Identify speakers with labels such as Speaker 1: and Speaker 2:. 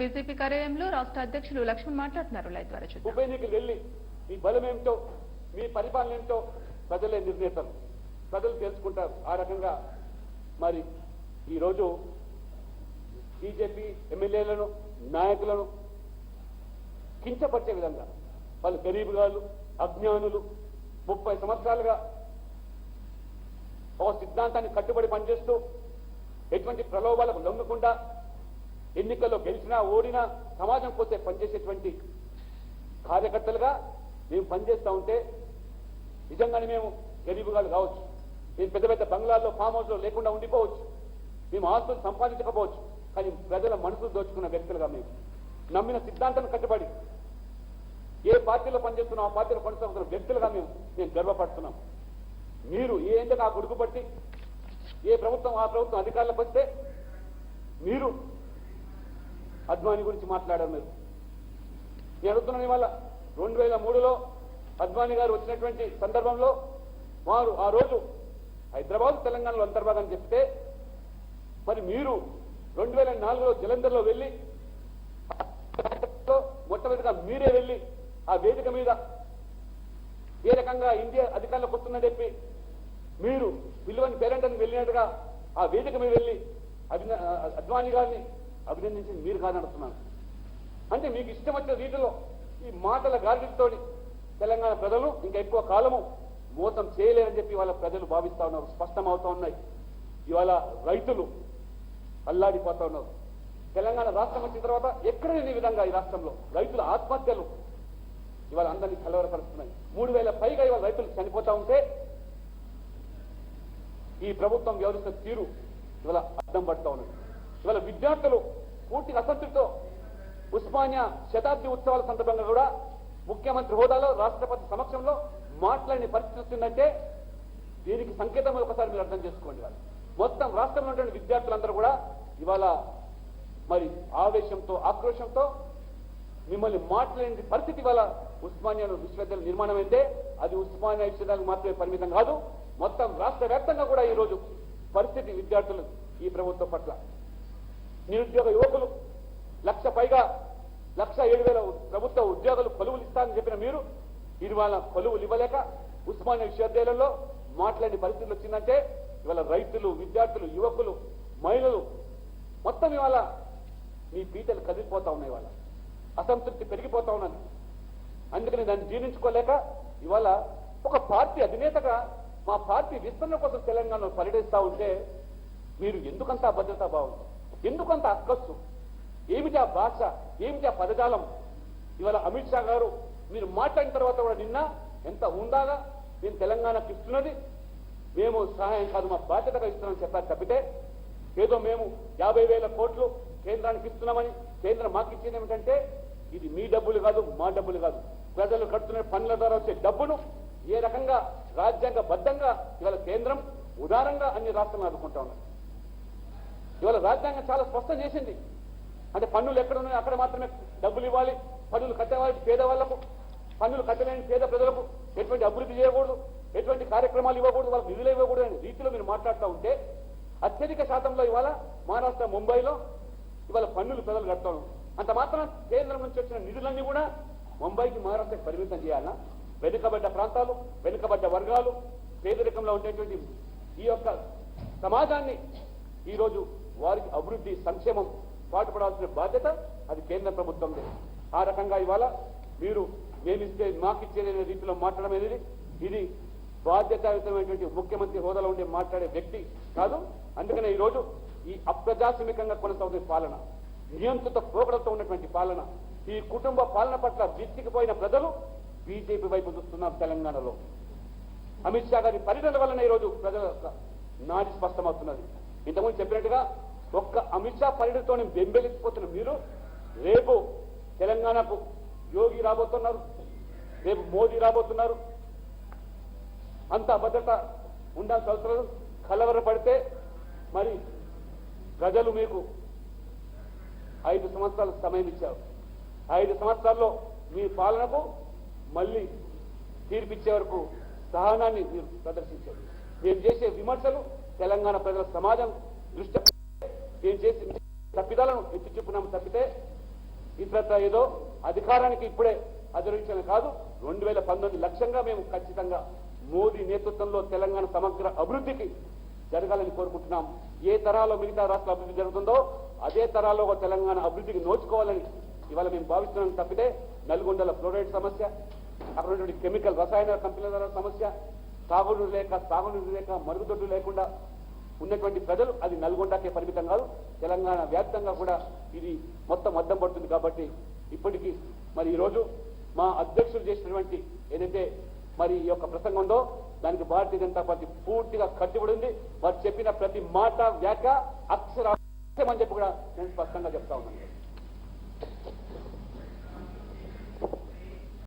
Speaker 1: BJP కార్యాలయంలో రాష్ట్ర అధ్యక్షులు లక్ష్మణ్ మాట్లాడుతున్నారు. లైవ్ ద్వారా చూద్దాం.
Speaker 2: ఉప ఎన్నికలు వెళ్ళి మీ బలం ఏమిటో మీ పరిపాలన ఏమిటో ప్రజలే నిర్ణేతలు, ప్రజలు తెలుసుకుంటారు. ఆ రకంగా మరి ఈరోజు బీజేపీ ఎమ్మెల్యేలను నాయకులను కించపరిచే విధంగా వాళ్ళు గరీబుగాళ్ళు, అజ్ఞానులు, 30 సంవత్సరాలుగా ఒక సిద్ధాంతాన్ని కట్టుబడి పనిచేస్తూ ఎటువంటి ప్రలోభాలకు లొంగకుండా ఎన్నికల్లో గెలిచినా ఓడినా సమాజం కోసం పనిచేసేటువంటి కార్యకర్తలుగా మేము పనిచేస్తూ ఉంటే నిజంగానే మేము గరీబుగాళ్ళు కావచ్చు, మేము పెద్ద పెద్ద బంగ్లాల్లో ఫామ్ హౌస్లో లేకుండా ఉండిపోవచ్చు, మేము ఆస్తులు సంపాదించకపోవచ్చు, కానీ ప్రజల మనసులు దోచుకున్న వ్యక్తులుగా మేము నమ్మిన సిద్ధాంతాన్ని కట్టుబడి ఏ పార్టీలో పనిచేస్తున్నాం ఆ పార్టీలో కొనసాగుతున్న వ్యక్తులుగా మేము గర్వపడుతున్నాం. మీరు ఏంటో ఆ గొడుగు పట్టి ఏ ప్రభుత్వం ఆ ప్రభుత్వం అధికారులకు వస్తే మీరు అద్వానీ గురించి మాట్లాడారు. నేను అడుగుతున్నాను, ఇవాళ 2003లో అద్వానీ గారు వచ్చినటువంటి సందర్భంలో వారు ఆ రోజు హైదరాబాద్ తెలంగాణలో అంతర్భాగం చెప్తే మరి మీరు 2004లో జలంధర్లో వెళ్ళి మొట్టమొదటిగా మీరే వెళ్ళి ఆ వేదిక మీద ఏ రకంగా ఇండియా అధికారంలోకి వస్తుందని చెప్పి మీరు విలువని పేరెంట్ని వెళ్ళినట్టుగా ఆ వేదిక మీద వెళ్ళి అద్వానీ గారిని అభినందించి మీరు కాదనుకున్నాను. అంటే మీకు ఇష్టం వచ్చిన రీతిలో ఈ మాటల గాలితో తెలంగాణ ప్రజలు ఇంకా ఎక్కువ కాలము మోసం చేయలేరని చెప్పి వాళ్ళ ప్రజలు భావిస్తా ఉన్నారు. స్పష్టమవుతా ఉన్నాయి. ఇవాళ రైతులు అల్లాడిపోతా ఉన్నారు. తెలంగాణ రాష్ట్రం వచ్చిన తర్వాత ఎక్కడ లేని విధంగా ఈ రాష్ట్రంలో రైతుల ఆత్మహత్యలు ఇవాళ అందరినీ కలవరపరుస్తున్నాయి. 3000 పైగా ఇవాళ రైతులు చనిపోతా ఉంటే ఈ ప్రభుత్వం వ్యవహరిస్తున్న తీరు ఇవాళ అడ్డం పడుతూ ఉన్నది. ఇవాళ విద్యార్థులు పూర్తిగా అసంతృప్తితో ఉస్మానియా శతాబ్ది ఉత్సవాల సందర్భంగా కూడా ముఖ్యమంత్రి హోదాలో రాష్ట్రపతి సమక్షంలో మాట్లాడిన పరిస్థితి వస్తుందంటే దీనికి సంకేతం ఒకసారి మీరు అర్థం చేసుకోండి. వాళ్ళు మొత్తం రాష్ట్రంలో ఉన్నటువంటి విద్యార్థులందరూ కూడా ఇవాళ మరి ఆవేశంతో ఆక్రోశంతో మిమ్మల్ని మాట్లాడిన పరిస్థితి వల్ల ఉస్మానియా విశ్వవిద్యాలయం నిర్మాణం అయితే అది ఉస్మానియా విశ్వవిద్యాలయం మాత్రమే పరిమితం కాదు, మొత్తం రాష్ట్ర వ్యాప్తంగా కూడా ఈరోజు పరిస్థితి విద్యార్థులు ఈ ప్రభుత్వం పట్ల. నిరుద్యోగ యువకులు 1,00,000 పైగా 1,07,000 ప్రభుత్వ ఉద్యోగులు కొలువులు ఇస్తారని చెప్పిన మీరు ఇవాళ కొలువులు ఇవ్వలేక ఉస్మానియా విశ్వవిద్యాలయంలో మాట్లాడిన పరిస్థితులు వచ్చిందంటే ఇవాళ రైతులు, విద్యార్థులు, యువకులు, మహిళలు మొత్తం ఇవాళ మీ పీటలు కదిలిపోతా ఉన్నాయి. ఇవాళ అసంతృప్తి పెరిగిపోతా ఉన్నది. అందుకని దాన్ని జీర్ణించుకోలేక ఇవాళ ఒక పార్టీ అధినేతగా మా పార్టీ విస్తరణ కోసం తెలంగాణలో పర్యటిస్తూ ఉంటే మీరు ఎందుకంత భద్రతా భావం, ఎందుకంత అక్కస్సు, ఏమిటి ఆ భాష, ఏమిటి ఆ పదజాలం? ఇవాళ అమిత్ షా గారు మీరు మాట్లాడిన తర్వాత కూడా నిన్న ఎంత ఉందాగా నేను తెలంగాణకు ఇస్తున్నది మేము సహాయం కాదు మా బాధ్యతగా ఇస్తున్నామని చెప్పారు తప్పితే ఏదో మేము 50,000 కోట్లు కేంద్రానికి ఇస్తున్నామని కేంద్రం మాకు ఇచ్చేది ఏమిటంటే ఇది మీ డబ్బులు కాదు, మా డబ్బులు కాదు, ప్రజలు కడుతున్న పన్నుల ద్వారా వచ్చే డబ్బును ఏ రకంగా రాజ్యాంగబద్ధంగా ఇవాళ కేంద్రం ఉదారంగా అన్ని రాష్ట్రాలను ఆదుకుంటా ఉన్నారు. ఇవాళ రాజ్యాంగం చాలా స్పష్టం చేసింది. అంటే పన్నులు ఎక్కడ ఉన్నాయో అక్కడ మాత్రమే డబ్బులు ఇవ్వాలి, పన్నులు కట్టేవాళ్ళకి పేదవాళ్లకు, పన్నులు కట్టలేని పేద ప్రజలకు ఎటువంటి అభివృద్ధి చేయకూడదు, ఎటువంటి కార్యక్రమాలు ఇవ్వకూడదు, వాళ్ళకి నిధులు ఇవ్వకూడదు అనే రీతిలో మీరు మాట్లాడుతూ ఉంటే అత్యధిక శాతంలో ఇవాళ మహారాష్ట్ర ముంబైలో ఇవాళ పన్నులు ప్రజలు కడతాం. అంత మాత్రం కేంద్రం నుంచి వచ్చిన నిధులన్నీ కూడా ముంబైకి మహారాష్ట్రకి పరిమితం చేయాలా? వెనుకబడ్డ ప్రాంతాలు, వెనుకబడ్డ వర్గాలు, పేదరికంలో ఉండేటువంటి ఈ యొక్క సమాజాన్ని ఈరోజు వారికి అభివృద్ధి సంక్షేమం పాటుపడాల్సిన బాధ్యత అది కేంద్ర ప్రభుత్వందే. ఆ రకంగా ఇవాళ మీరు మేమిస్తే మాకిచ్చేదనే రీతిలో మాట్లాడడం అనేది ఇది బాధ్యతాయుతమైనటువంటి ముఖ్యమంత్రి హోదాలో ఉండే మాట్లాడే వ్యక్తి కాదు. అందుకనే ఈరోజు ఈ అప్రజాస్వామికంగా కొనసాగుతున్న పాలన, నియంత్రిత పోకడలతో ఉన్నటువంటి పాలన, ఈ కుటుంబ పాలన పట్ల విసిగిపోయిన ప్రజలు బీజేపీ వైపు చూస్తున్నారు. తెలంగాణలో అమిత్ షా గారి పర్యటన వలన ఈరోజు ప్రజల నాడి స్పష్టమవుతున్నది. ఇంతకుముందు చెప్పినట్టుగా ఒక్క అమిత్ షా పర్యటనతో బెంబెలిసిపోతున్న మీరు రేపు తెలంగాణకు యోగి రాబోతున్నారు, రేపు మోదీ రాబోతున్నారు. అంత భద్రత ఉండాల్సిన అవసరం. కలవరపడితే మరి ప్రజలు మీకు 5 సంవత్సరాల సమయం ఇచ్చారు. 5 సంవత్సరాల్లో మీ పాలనకు మళ్ళీ తీర్పిచ్చే వరకు సహనాన్ని మీరు ప్రదర్శించారు. మేము చేసే విమర్శలు తెలంగాణ ప్రజల సమాజం దృష్టి మేము చేసే తప్పిదాలను ఎత్తి చూపున్నాము తప్పితే ఇతరత్ర ఏదో అధికారానికి ఇప్పుడే అధిరోహించడం కాదు, 2019 లక్ష్యంగా మేము ఖచ్చితంగా మోదీ నేతృత్వంలో తెలంగాణ సమగ్ర అభివృద్ధికి జరగాలని కోరుకుంటున్నాం. ఏ తరాలో మిగతా రాష్ట్రాల అభివృద్ధి జరుగుతుందో అదే తరాలో ఒక తెలంగాణ అభివృద్ధికి నోచుకోవాలని ఇవాళ మేము భావిస్తున్నాం. తప్పితే నల్గొండల ఫ్లోరైడ్ సమస్య, అక్కడ ఉన్నటువంటి కెమికల్ రసాయన కంపెనీల సమస్య, సాగునీరు లేక మరుగుదొడ్డు లేకుండా ఉన్నటువంటి ప్రజలు అది నల్గొండకే పరిమితం కాదు, తెలంగాణ వ్యాప్తంగా కూడా ఇది మొత్తం అద్దం పడుతుంది. కాబట్టి ఇప్పటికీ మరి ఈరోజు మా అధ్యక్షులు చేసినటువంటి ఏదైతే మరి ఈ యొక్క ప్రసంగం ఉందో దానికి భారతీయ జనతా పార్టీ పూర్తిగా కట్టుబడి ఉంది. వారు చెప్పిన ప్రతి మాట వ్యాఖ్య అక్షరాలు అని చెప్పి కూడా నేను స్పష్టంగా చెప్తా ఉన్నాను.